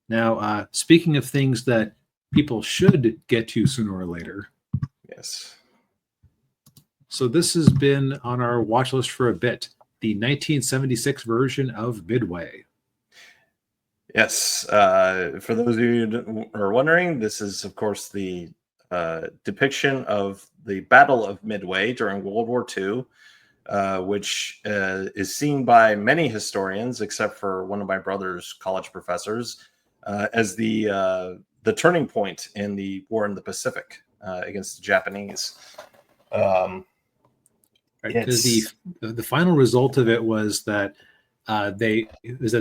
Now, speaking of things that people should get to sooner or later. Yes. So this has been on our watch list for a bit. The 1976 version of Midway. Yes. For those of you who are wondering, this is, of course, the depiction of the Battle of Midway during World War II, which is seen by many historians, except for one of my brother's college professors, as the turning point in the war in the Pacific against the Japanese. Right, because the final result of it was that the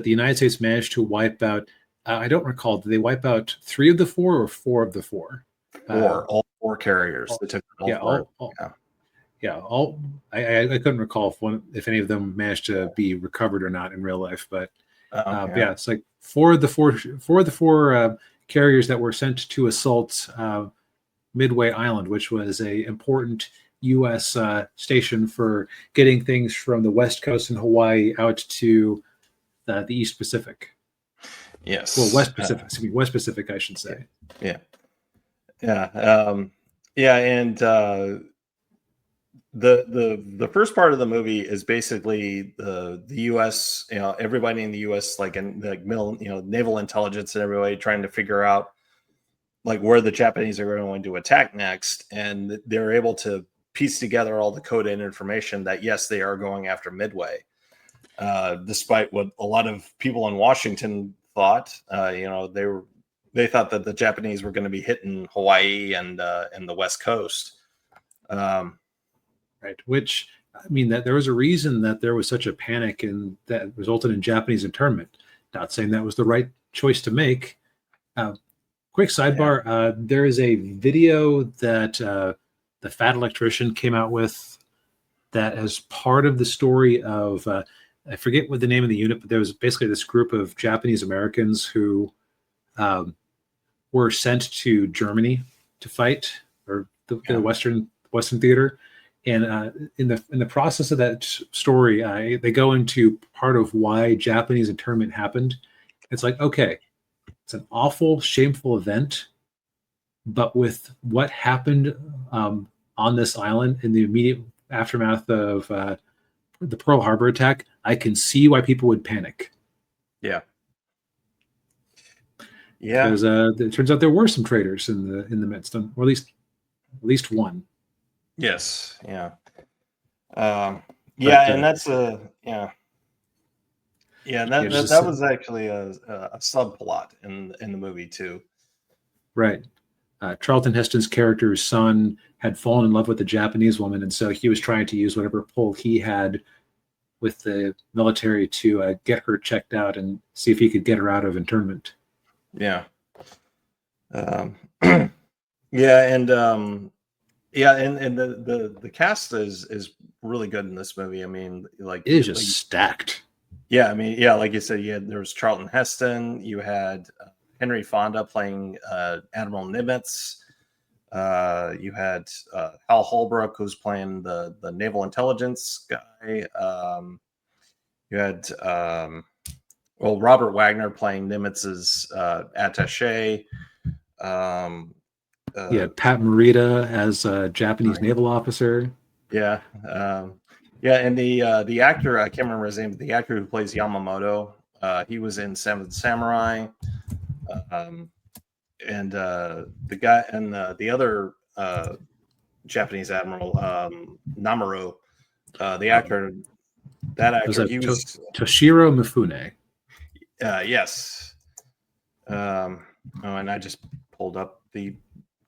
United States managed to wipe out. I don't recall. Did they wipe out 3 of the 4 or 4 of the 4? All 4 carriers. They took all 4. I couldn't recall if any of them managed to be recovered or not in real life, but it's like 4 of the 4 carriers that were sent to assault Midway Island, which was a important U.S. Station for getting things from the West Coast and Hawaii out to the East Pacific. Yes. Well, West Pacific. West Pacific, I should say. Yeah. And the first part of the movie is basically the U.S. Everybody in the U.S. like in the naval intelligence and everybody trying to figure out like where the Japanese are going to attack next, and they're able to piece together all the coded information that yes, they are going after Midway, despite what a lot of people in Washington thought. They thought that the Japanese were going to be hitting Hawaii and the West Coast. Right. Which, I mean, that there was a reason that there was such a panic and that resulted in Japanese internment. Not saying that was the right choice to make. Quick sidebar. There is a video that the Fat Electrician came out with that as part of the story of, I forget what the name of the unit, but there was basically this group of Japanese Americans who were sent to Germany to fight, or the Western theater. And in the process of that story, they go into part of why Japanese internment happened. It's like, okay, it's an awful, shameful event, but with what happened on this island in the immediate aftermath of the Pearl Harbor attack, I can see why people would panic. Yeah. Because it turns out there were some traitors in the midst, or at least one. Yes. Yeah. And that's that was actually a subplot in the movie too. Right. Charlton Heston's character's son had fallen in love with a Japanese woman, and so he was trying to use whatever pull he had with the military to get her checked out and see if he could get her out of internment. Yeah. And the cast is really good in this movie. I mean, like it is just stacked. Yeah, I mean, yeah, like you said, there was Charlton Heston. You had Henry Fonda playing Admiral Nimitz. You had Hal Holbrook, who's playing the naval intelligence guy. You had Robert Wagner playing Nimitz's attaché. Pat Morita as a Japanese naval officer. Yeah. And the actor, I can't remember his name, but the actor who plays Yamamoto, he was in Seven Samurai. And the guy and the other Japanese admiral, Namuro, the actor, he was Toshiro Mifune. Yes. And I just pulled up the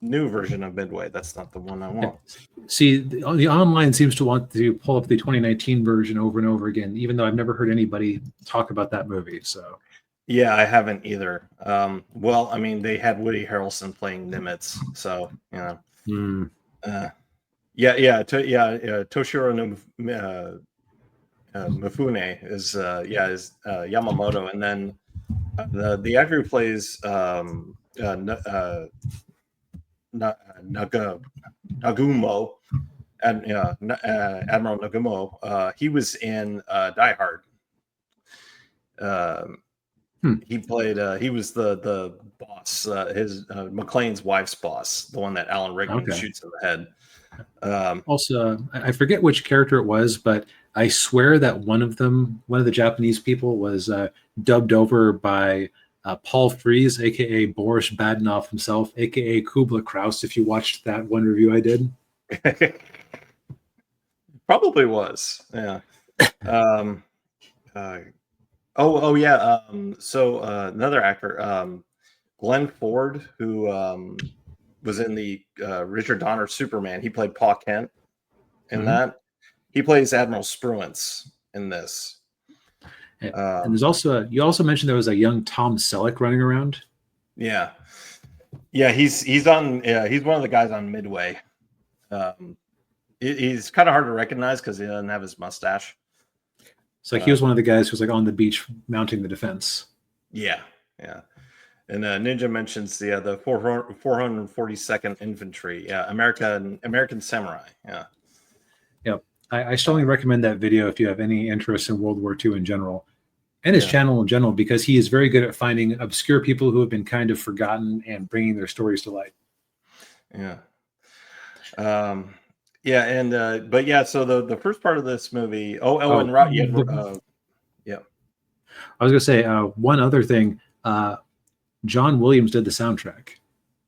new version of Midway. That's not the one I want. See, the online seems to want to pull up the 2019 version over and over again, even though I've never heard anybody talk about that movie. So, yeah, I haven't either. Well, I mean, they had Woody Harrelson playing Nimitz, so Toshiro Mifune is Yamamoto, and then the actor who plays Nagumo, Admiral Nagumo, he was in Die Hard. He played. He was the boss. His McClane's wife's boss, the one that Alan Rickman Okay. shoots in the head. Also, I forget which character it was, but I swear that one of the Japanese people, was dubbed over by Paul Frees, aka Boris Badenov himself, aka Kubla Kraus. If you watched that one review I did, Probably was. Yeah. Oh yeah. So another actor, Glenn Ford, who was in the Richard Donner Superman. He played Pa Kent in that. He plays Admiral Spruance in this. and there's also you also mentioned there was a young Tom Selleck running around. Yeah, he's on. Yeah, he's one of the guys on Midway. He's kind of hard to recognize because he doesn't have his mustache. So he was one of the guys who was like on the beach mounting the defense. Yeah. And Ninja mentions the 442nd Infantry. Yeah, American Samurai. Yeah. Yep. I strongly recommend that video if you have any interest in World War II in general, and his channel in general, because he is very good at finding obscure people who have been kind of forgotten and bringing their stories to light. Yeah. Yeah, and but yeah, so the first part of this movie. And Rod, yeah. I was gonna say one other thing. John Williams did the soundtrack.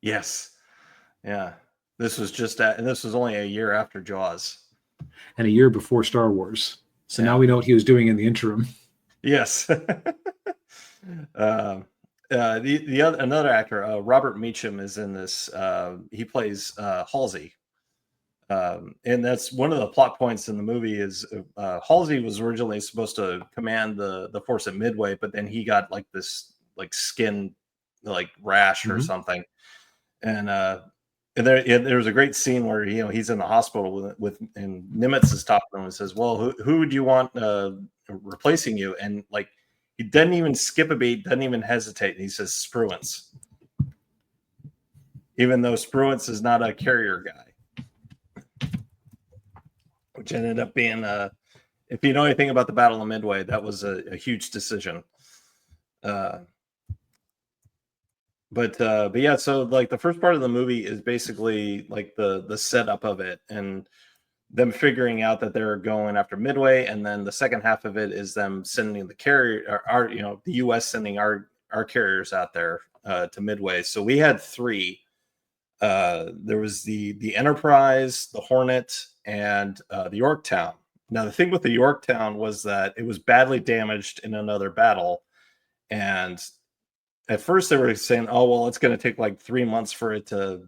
Yes. Yeah. This was only a year after Jaws. And a year before Star Wars. So now we know what he was doing in the interim. Yes. Another actor, Robert Meacham, is in this. He plays Halsey. And that's one of the plot points in the movie is Halsey was originally supposed to command the force at Midway, but then he got like this like skin like rash or something. And there was a great scene where he's in the hospital and Nimitz is talking to him and says, "Well, who would you want replacing you?" And like he doesn't even skip a beat, doesn't even hesitate. And he says Spruance, even though Spruance is not a carrier guy, which ended up being if you know anything about the Battle of Midway, that was a huge decision. But yeah, so like the first part of the movie is basically like the setup of it and them figuring out that they're going after Midway, and then the second half of it is them sending the carrier, the U.S. sending our carriers out there to Midway. So we had three. There was the Enterprise, the Hornet, and the Yorktown. Now the thing with the Yorktown was that it was badly damaged in another battle, and at first they were saying, "Oh, well, it's going to take like 3 months for it to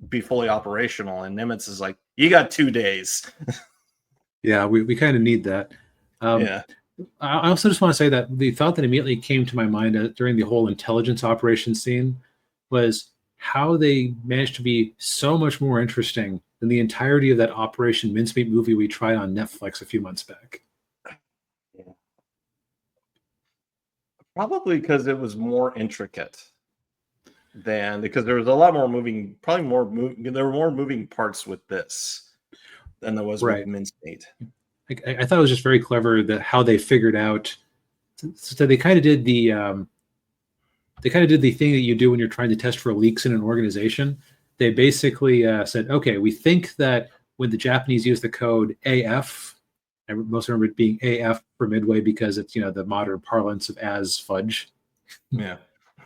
be fully operational." And Nimitz is like, "You got 2 days." Yeah, we kind of need that. Yeah. I also just want to say that the thought that immediately came to my mind during the whole intelligence operation scene was how they managed to be so much more interesting than the entirety of that Operation Mincemeat movie we tried on Netflix a few months back. Probably because it was more intricate because there was a lot more there were more moving parts with this than there was with Mincemeat. I thought it was just very clever that how they figured out. So they kind of did the thing that you do when you're trying to test for leaks in an organization. They basically said, okay, we think that when the Japanese use the code AF, I most remember it being AF for Midway because it's the modern parlance of as fudge. Yeah.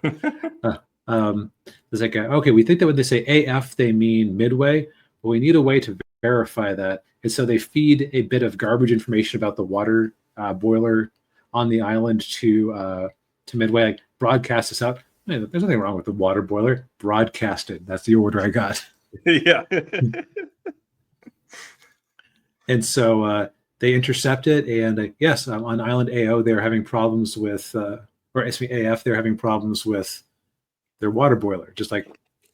It's like okay, we think that when they say AF they mean Midway, but we need a way to verify that, and so they feed a bit of garbage information about the water boiler on the island to Midway, like broadcast this out. Hey, there's nothing wrong with the water boiler. Broadcast it. That's the order I got. Yeah. And so they intercept it, and yes, on Island AO, they're having problems with, AF, they're having problems with their water boiler. Just like,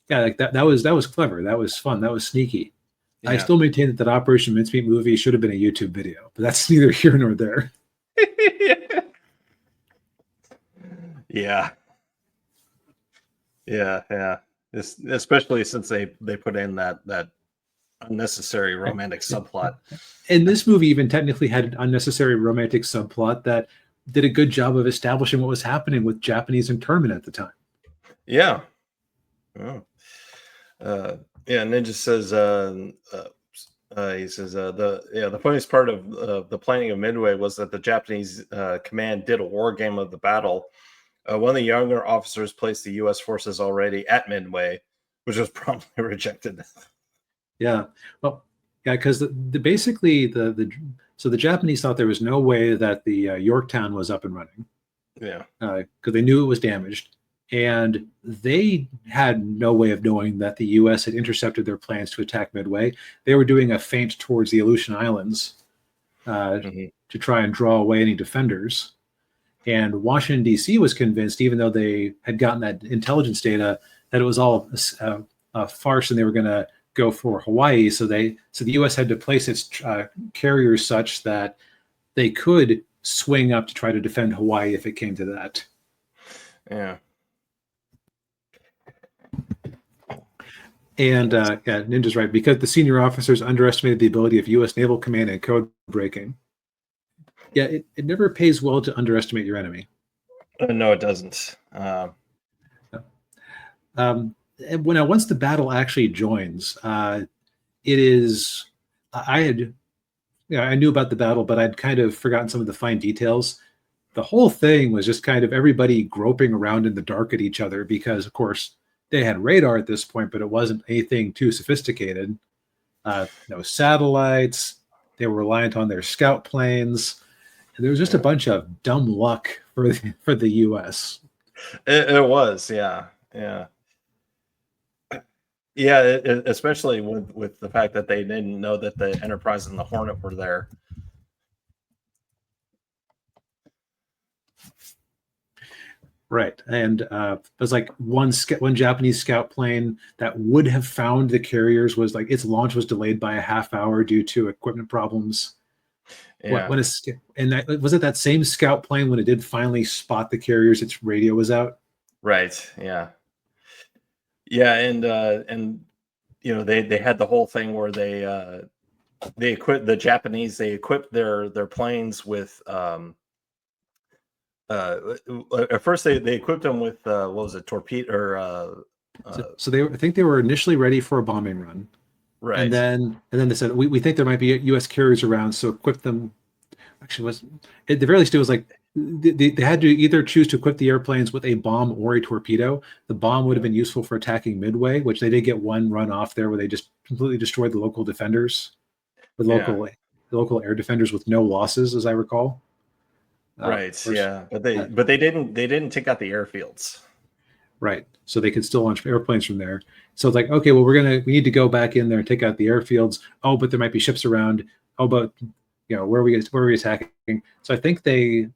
yeah, like that was clever. That was fun. That was sneaky. Yeah. I still maintain that Operation Mincemeat movie should have been a YouTube video, but that's neither here nor there. Yeah. Especially since they put in that unnecessary romantic subplot. And this movie even technically had an unnecessary romantic subplot that did a good job of establishing what was happening with Japanese internment at the time. Yeah. Oh. Yeah, Ninja says he says the funniest part of the planning of Midway was that the Japanese command did a war game of the battle. One of the younger officers placed the U.S. forces already at Midway, which was promptly rejected. Yeah, well, yeah, because basically so the Japanese thought there was no way that the Yorktown was up and running. Yeah, because they knew it was damaged, and they had no way of knowing that the U.S. had intercepted their plans to attack Midway. They were doing a feint towards the Aleutian Islands to try and draw away any defenders. And Washington, D.C. was convinced, even though they had gotten that intelligence data, that it was all a farce and they were going to go for Hawaii. So the U.S. had to place its carriers such that they could swing up to try to defend Hawaii if it came to that. Yeah. And Ninja's right, because the senior officers underestimated the ability of U.S. Naval Command and code breaking. Yeah, it never pays well to underestimate your enemy. No, it doesn't. Once the battle actually joins, it is. I knew about the battle, but I'd kind of forgotten some of the fine details. The whole thing was just kind of everybody groping around in the dark at each other because, of course, they had radar at this point, but it wasn't anything too sophisticated. No satellites. They were reliant on their scout planes. And there was just a bunch of dumb luck for the U.S. It was, yeah. Especially with the fact that they didn't know that the Enterprise and the Hornet were there. Right, and there's like one Japanese scout plane that would have found the carriers was like its launch was delayed by a half hour due to equipment problems. Yeah. Was it that same scout plane when it did finally spot the carriers, its radio was out? Right. Yeah. Yeah, and you know they had the whole thing where they equipped the Japanese. They equipped their planes with at first they equipped them with what was it, torpedo or so I think they were initially ready for a bombing run. right, and then they said we think there might be U.S. carriers around, so equip them. Actually, was at the very least it was like they had to either choose to equip the airplanes with a bomb or a torpedo. The bomb would have been useful for attacking Midway, which they did get one run off there where they just completely destroyed the local defenders, the local air defenders with no losses, as I recall. Right. But they didn't take out the airfields. Right. So they could still launch airplanes from there. So it's like, okay, well, we need to go back in there and take out the airfields. Oh, but there might be ships around. Oh, but where are we attacking? So I think they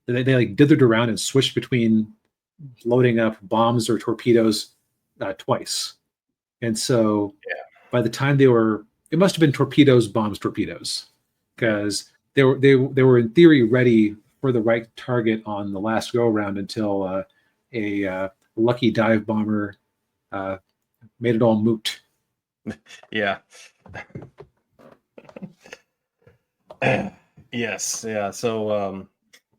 like dithered around and switched between loading up bombs or torpedoes twice. And so by the time it must have been torpedoes, bombs, torpedoes, because they were in theory ready for the right target on the last go around until a lucky dive bomber made it all moot. Yeah. Yes. Yeah. So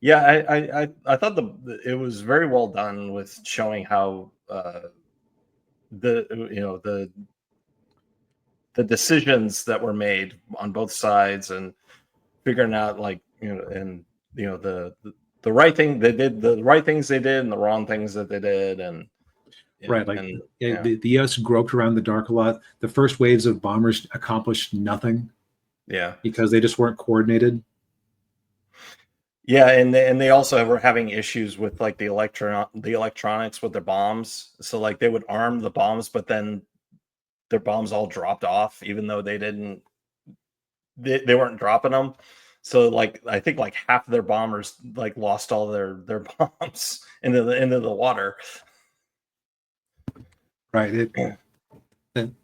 I thought it was very well done with showing how the decisions that were made on both sides and figuring out the right thing they did, the right things they did, and the wrong things that they did, and right, like the U.S. groped around the dark a lot. The first waves of bombers accomplished nothing. Yeah, because they just weren't coordinated. Yeah, and they also were having issues with like the electronics with their bombs. So like they would arm the bombs, but then their bombs all dropped off, even though they weren't dropping them. So like I think like half of their bombers like lost all their bombs into the water. Right.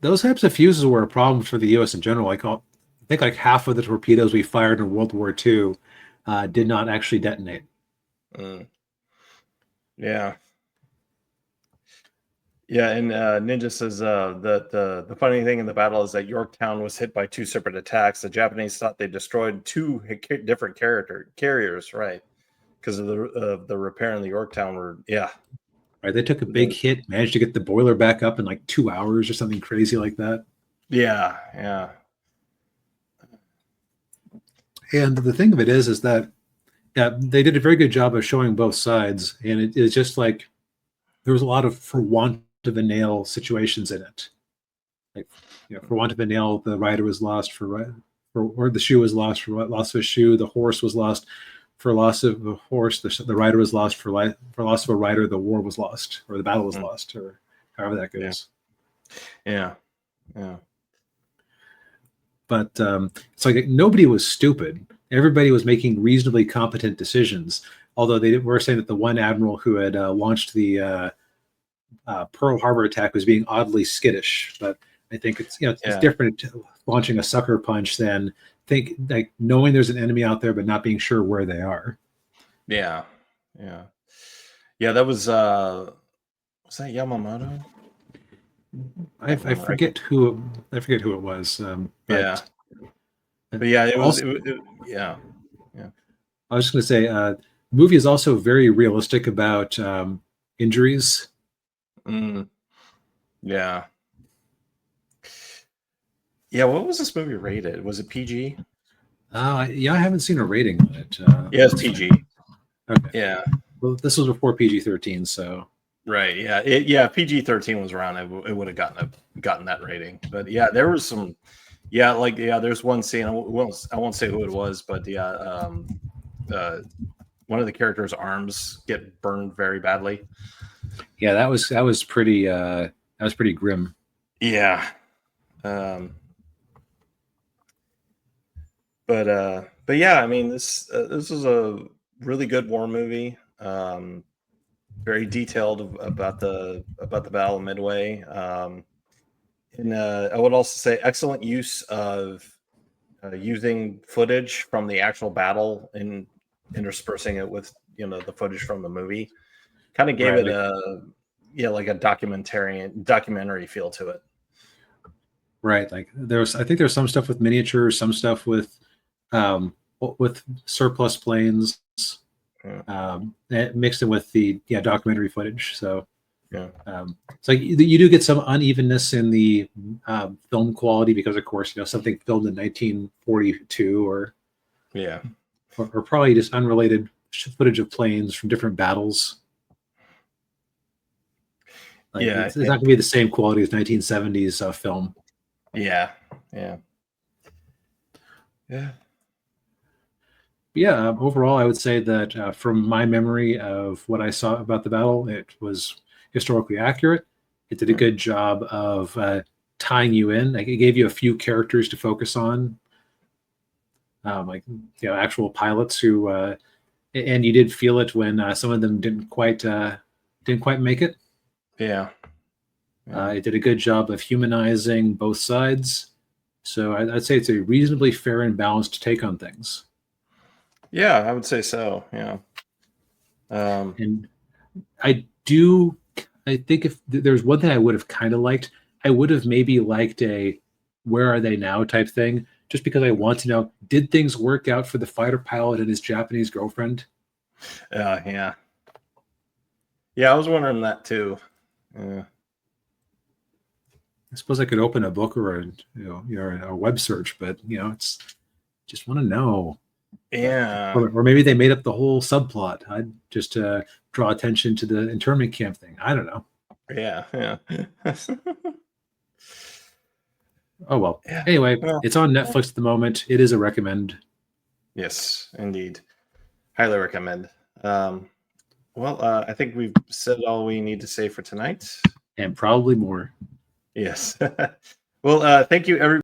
Those types of fuses were a problem for the U.S. in general. I think like half of the torpedoes we fired in World War II did not actually detonate. Yeah. Yeah, and Ninja says that the funny thing in the battle is that Yorktown was hit by two separate attacks. The Japanese thought they destroyed two different carriers, right? because of the repair in the Yorktown were, yeah. Right, they took a big hit, managed to get the boiler back up in like 2 hours or something crazy like that. Yeah, yeah. And the thing of it is that they did a very good job of showing both sides, and it's just like there was a lot of for want of a nail situations in it. Like, for want of a nail, the rider was lost or the shoe was lost for loss of a shoe. The horse was lost for loss of a horse. The rider was lost for loss of a rider. The war was lost, or the battle was lost, or however that goes. Yeah, yeah. But it's like nobody was stupid. Everybody was making reasonably competent decisions. Although they were saying that the one admiral who had launched the Pearl Harbor attack was being oddly skittish. But I think it's different launching a sucker punch than knowing there's an enemy out there but not being sure where they are. Yeah, yeah, yeah. That was that Yamamoto? I forget who it was. But yeah, it was. Yeah. I was just going to say, the movie is also very realistic about injuries. Yeah. Yeah, what was this movie rated? Was it PG? I haven't seen a rating on it. Yeah, it's PG. Okay. Yeah. Well, this was before PG-13, so. Right. Yeah. PG-13 was around. It would have gotten that rating. But yeah, there was some. Yeah, there's one scene. I won't say who it was, but one of the characters' arms get burned very badly. Yeah, that was pretty grim. Yeah. But yeah, I mean, this is a really good war movie. Very detailed about the Battle of Midway. And I would also say excellent use of using footage from the actual battle and interspersing it with the footage from the movie. Kind of gave it like a documentary feel to it. Right. Like I think there's some stuff with miniatures, some stuff with surplus planes, mixed in with the documentary footage. So it's like you do get some unevenness in the film quality because, of course, something filmed in 1942 or probably just unrelated footage of planes from different battles. It's not going to be the same quality as 1970s film. Yeah. Overall, I would say that from my memory of what I saw about the battle, it was historically accurate. It did a good job of tying you in. Like, it gave you a few characters to focus on, actual pilots who, and you did feel it when some of them didn't quite make it. Yeah. It did a good job of humanizing both sides. So I'd say it's a reasonably fair and balanced take on things. Yeah, I would say so. Yeah. And I think if there's one thing I would have kind of liked, I would have maybe liked a "Where are they now?" type thing, just because I want to know, did things work out for the fighter pilot and his Japanese girlfriend? Yeah, I was wondering that too. I suppose I could open a book or a web search, but it's just want to know. Yeah. Or maybe they made up the whole subplot. I'd just draw attention to the internment camp thing. I don't know. Yeah. Oh, well. Yeah. Anyway, it's on Netflix at the moment. It is a recommend. Yes, indeed. Highly recommend. I think we've said all we need to say for tonight. And probably more. Yes. Well, thank you, everybody.